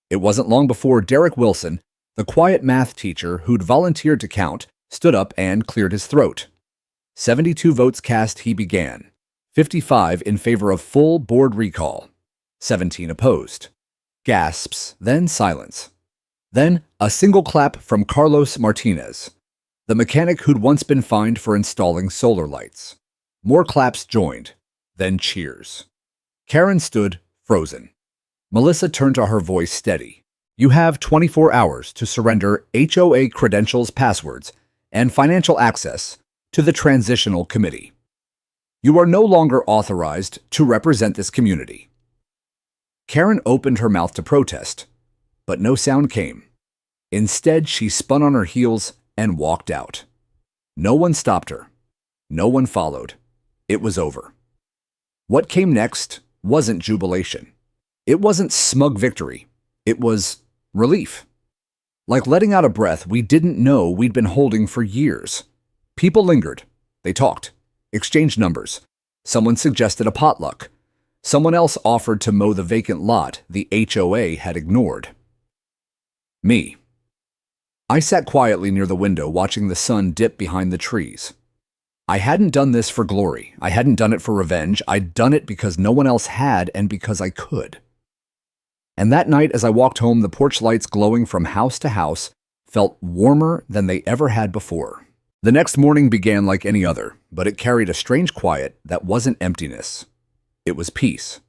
It wasn't long before Derek Wilson, the quiet math teacher who'd volunteered to count, stood up and cleared his throat. 72 votes cast, he began. 55 in favor of full board recall. 17 opposed. Gasps, then silence. Then a single clap from Carlos Martinez, the mechanic who'd once been fined for installing solar lights. More claps joined, then cheers. Karen stood frozen. Melissa turned to her, voice steady. "You have 24 hours to surrender HOA credentials, passwords, and financial access to the Transitional Committee. You are no longer authorized to represent this community." Karen opened her mouth to protest, but no sound came. Instead, she spun on her heels and walked out. No one stopped her. No one followed. It was over. What came next wasn't jubilation. It wasn't smug victory. It was relief. Like letting out a breath we didn't know we'd been holding for years. People lingered. They talked, exchanged numbers. Someone suggested a potluck. Someone else offered to mow the vacant lot the HOA had ignored. Me. I sat quietly near the window watching the sun dip behind the trees. I hadn't done this for glory. I hadn't done it for revenge. I'd done it because no one else had and because I could. And that night as I walked home, the porch lights glowing from house to house felt warmer than they ever had before. The next morning began like any other, but it carried a strange quiet that wasn't emptiness. It was peace.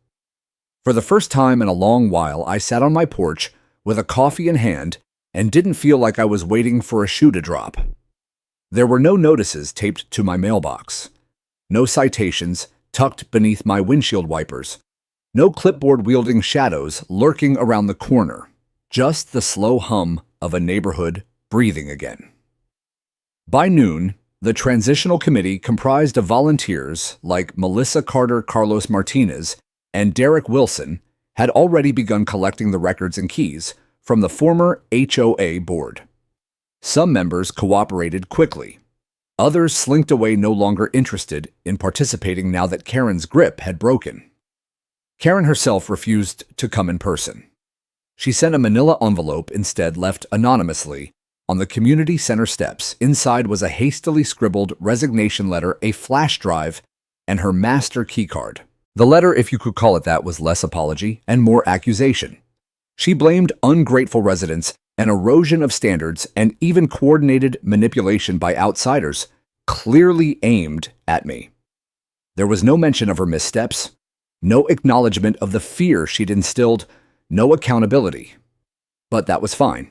For the first time in a long while, I sat on my porch with a coffee in hand and didn't feel like I was waiting for a shoe to drop. There were no notices taped to my mailbox, no citations tucked beneath my windshield wipers, no clipboard-wielding shadows lurking around the corner, just the slow hum of a neighborhood breathing again. By noon, the transitional committee, comprised of volunteers like Melissa Carter Carlos Martinez and Derek Wilson, had already begun collecting the records and keys from the former HOA board. Some members cooperated quickly. Others slinked away, no longer interested in participating now that Karen's grip had broken. Karen herself refused to come in person. She sent a manila envelope instead, left anonymously, on the community center steps. Inside was a hastily scribbled resignation letter, a flash drive, and her master keycard. The letter, if you could call it that, was less apology and more accusation. She blamed ungrateful residents, an erosion of standards, and even coordinated manipulation by outsiders, clearly aimed at me. There was no mention of her missteps, no acknowledgement of the fear she'd instilled, no accountability. But that was fine.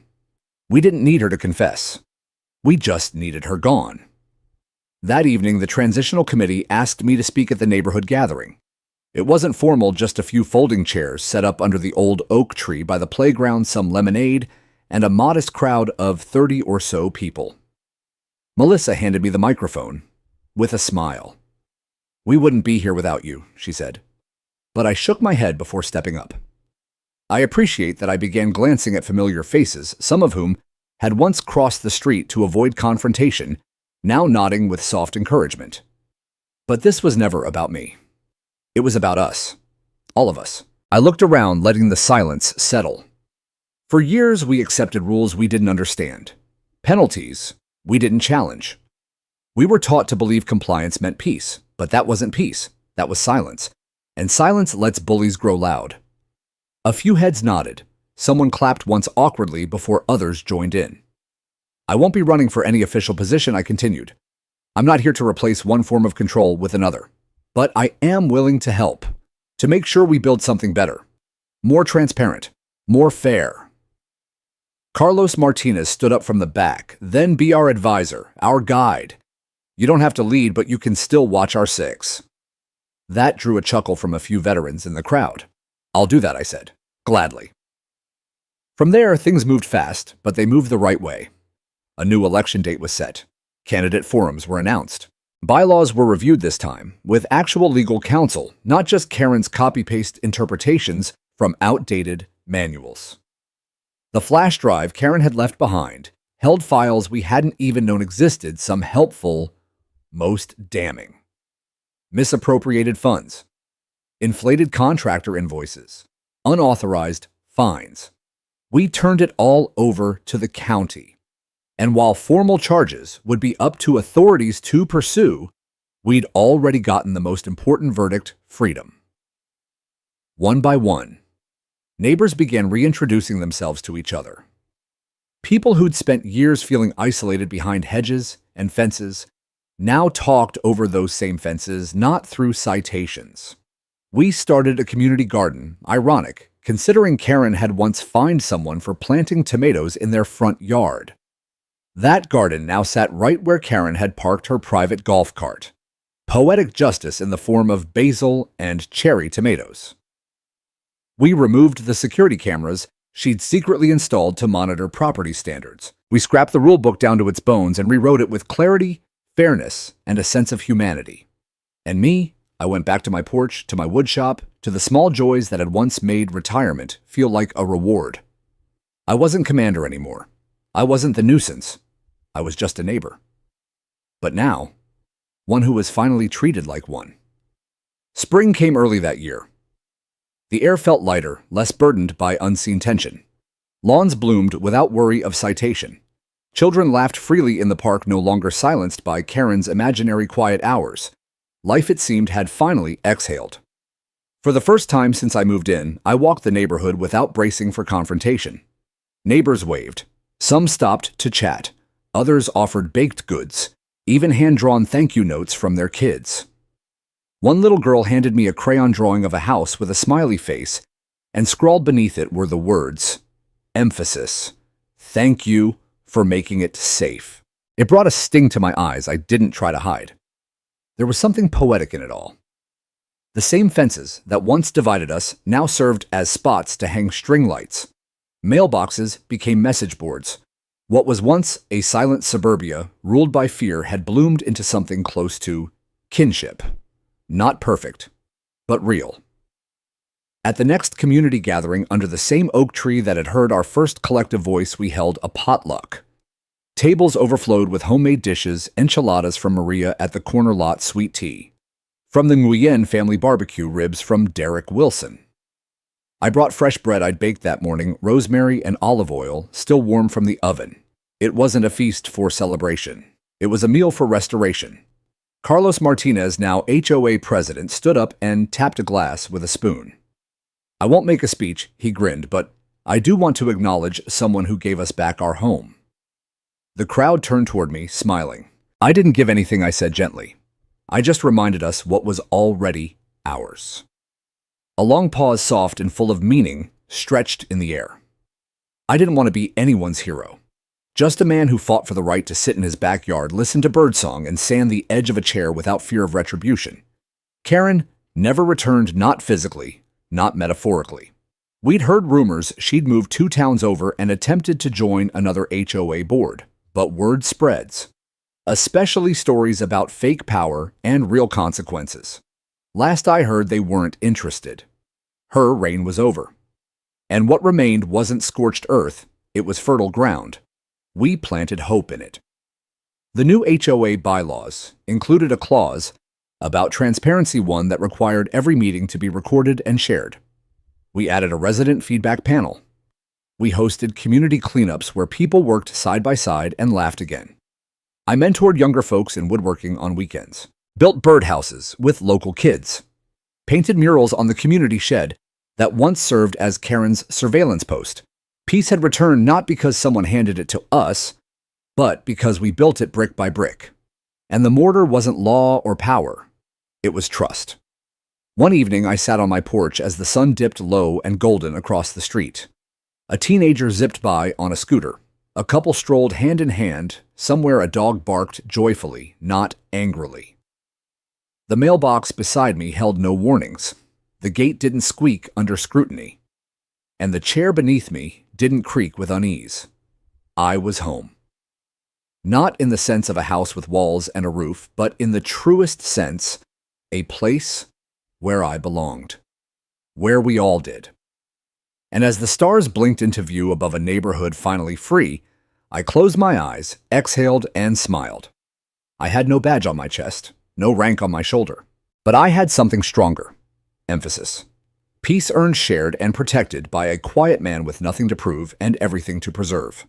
We didn't need her to confess. We just needed her gone. That evening, the transitional committee asked me to speak at the neighborhood gathering. It wasn't formal, just a few folding chairs set up under the old oak tree by the playground, some lemonade, and a modest crowd of 30 or so people. Melissa handed me the microphone with a smile. "We wouldn't be here without you," she said. But I shook my head before stepping up. I appreciate that I began glancing at familiar faces, some of whom had once crossed the street to avoid confrontation, now nodding with soft encouragement. But this was never about me. It was about us. All of us. I looked around, letting the silence settle. For years, we accepted rules we didn't understand. Penalties we didn't challenge. We were taught to believe compliance meant peace, but that wasn't peace. That was silence. And silence lets bullies grow loud. A few heads nodded. Someone clapped once awkwardly before others joined in. "I won't be running for any official position," I continued. "I'm not here to replace one form of control with another. But I am willing to help, to make sure we build something better, more transparent, more fair." Carlos Martinez stood up from the back. "Then be our advisor, our guide. You don't have to lead, but you can still watch our six." That drew a chuckle from a few veterans in the crowd. "I'll do that," I said, gladly. From there, things moved fast, but they moved the right way. A new election date was set. Candidate forums were announced. Bylaws were reviewed this time, with actual legal counsel, not just Karen's copy-paste interpretations from outdated manuals. The flash drive Karen had left behind held files we hadn't even known existed, some helpful, most damning. Misappropriated funds, inflated contractor invoices, unauthorized fines. We turned it all over to the county. And while formal charges would be up to authorities to pursue, we'd already gotten the most important verdict: freedom. One by one, neighbors began reintroducing themselves to each other. People who'd spent years feeling isolated behind hedges and fences now talked over those same fences, not through citations. We started a community garden, ironic, considering Karen had once fined someone for planting tomatoes in their front yard. That garden now sat right where Karen had parked her private golf cart. Poetic justice in the form of basil and cherry tomatoes. We removed the security cameras she'd secretly installed to monitor property standards. We scrapped the rule book down to its bones and rewrote it with clarity, fairness, and a sense of humanity. And me, I went back to my porch, to my wood shop, to the small joys that had once made retirement feel like a reward. I wasn't commander anymore. I wasn't the nuisance. I was just a neighbor. But now, one who was finally treated like one. Spring came early that year. The air felt lighter, less burdened by unseen tension. Lawns bloomed without worry of citation. Children laughed freely in the park, no longer silenced by Karen's imaginary quiet hours. Life, it seemed, had finally exhaled. For the first time since I moved in, I walked the neighborhood without bracing for confrontation. Neighbors waved. Some stopped to chat. Others offered baked goods, even hand-drawn thank you notes from their kids. One little girl handed me a crayon drawing of a house with a smiley face, and scrawled beneath it were the words, emphasis, thank you for making it safe. It brought a sting to my eyes I didn't try to hide. There was something poetic in it all. The same fences that once divided us now served as spots to hang string lights. Mailboxes became message boards. What was once a silent suburbia ruled by fear had bloomed into something close to kinship. Not perfect, but real. At the next community gathering under the same oak tree that had heard our first collective voice, we held a potluck. Tables overflowed with homemade dishes, enchiladas from Maria at the corner lot, sweet tea. From the Nguyen family barbecue, ribs from Derek Wilson. I brought fresh bread I'd baked that morning, rosemary and olive oil, still warm from the oven. It wasn't a feast for celebration. It was a meal for restoration. Carlos Martinez, now HOA president, stood up and tapped a glass with a spoon. I won't make a speech, he grinned, but I do want to acknowledge someone who gave us back our home. The crowd turned toward me, smiling. I didn't give anything, I said gently. I just reminded us what was already ours. A long pause, soft and full of meaning, stretched in the air. I didn't want to be anyone's hero. Just a man who fought for the right to sit in his backyard, listen to birdsong, and sand the edge of a chair without fear of retribution. Karen never returned, not physically, not metaphorically. We'd heard rumors she'd moved 2 towns over and attempted to join another HOA board. But word spreads, especially stories about fake power and real consequences. Last I heard, they weren't interested. Her reign was over. And what remained wasn't scorched earth, it was fertile ground. We planted hope in it. The new HOA bylaws included a clause about transparency, one that required every meeting to be recorded and shared. We added a resident feedback panel. We hosted community cleanups where people worked side by side and laughed again. I mentored younger folks in woodworking on weekends, built birdhouses with local kids, painted murals on the community shed that once served as Karen's surveillance post. Peace had returned not because someone handed it to us, but because we built it brick by brick. And the mortar wasn't law or power, it was trust. One evening, I sat on my porch as the sun dipped low and golden across the street. A teenager zipped by on a scooter. A couple strolled hand in hand. Somewhere a dog barked joyfully, not angrily. The mailbox beside me held no warnings. The gate didn't squeak under scrutiny. And the chair beneath me didn't creak with unease. I was home. Not in the sense of a house with walls and a roof, but in the truest sense, a place where I belonged. Where we all did. And as the stars blinked into view above a neighborhood finally free, I closed my eyes, exhaled, and smiled. I had no badge on my chest, no rank on my shoulder, but I had something stronger. Emphasis. Peace earned, shared, and protected by a quiet man with nothing to prove and everything to preserve.